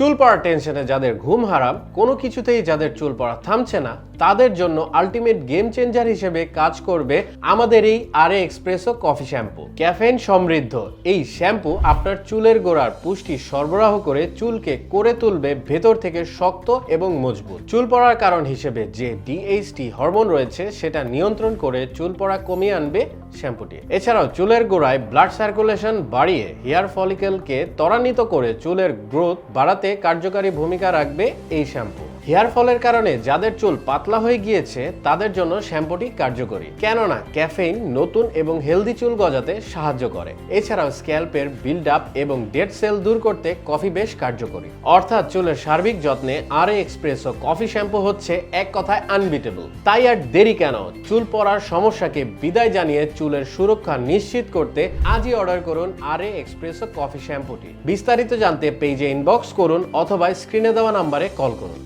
চুল পড়ার টেনশনে যাদের ঘুম হারাম, কোনো কিছুতেই যাদের চুল পড়া থামছে না, তাদের জন্য আলটিমেট গেম চেঞ্জার হিসেবে কাজ করবে আমাদের এই RA espresso coffee shampoo. Caffeine সমৃদ্ধ এই শ্যাম্পু আপনার চুলের গোড়ার পুষ্টি সরবরাহ করে চুলকে করে তুলবে ভেতর থেকে শক্ত এবং মজবুত। চুল পড়ার কারণ হিসেবে যে ডিএইচটি হরমোন রয়েছে সেটা নিয়ন্ত্রণ করে চুল পড়া কমিয়ে আনবে শ্যাম্পুটি। এছাড়াও চুলের গোড়ায় ব্লাড সার্কুলেশন বাড়িয়ে হেয়ার ফলিকেলকে ত্বরান্বিত করে চুলের গ্রোথ বাড়াতে কার্যকারী ভূমিকা রাখবে এই শ্যাম্পু। হেয়ার ফলের কারণে যাদের চুল পাতলা হয়ে গিয়েছে তাদের জন্য শ্যাম্পুটি কার্যকরী, কেননা ক্যাফেইন নতুন এবং হেলদি চুল গজাতে সাহায্য করে। এছাড়াও স্ক্যাল্পের বিল্ড আপ এবং ডেড সেল দূর করতে কফি বেশ কার্যকরী। অর্থাৎ চুলের সার্বিক যত্নে আরএ এক্সপ্রেসো কফি শ্যাম্পু হচ্ছে এক কথায় আনবিটেবল। তাই আর দেরি কেন, চুল পড়ার সমস্যাকে বিদায় জানিয়ে চুলের সুরক্ষা নিশ্চিত করতে আজই অর্ডার করুন আরএ এক্সপ্রেসো কফি শ্যাম্পুটি। বিস্তারিত জানতে পেজে ইনবক্স করুন অথবা স্ক্রিনে দেওয়া নাম্বারে কল করুন।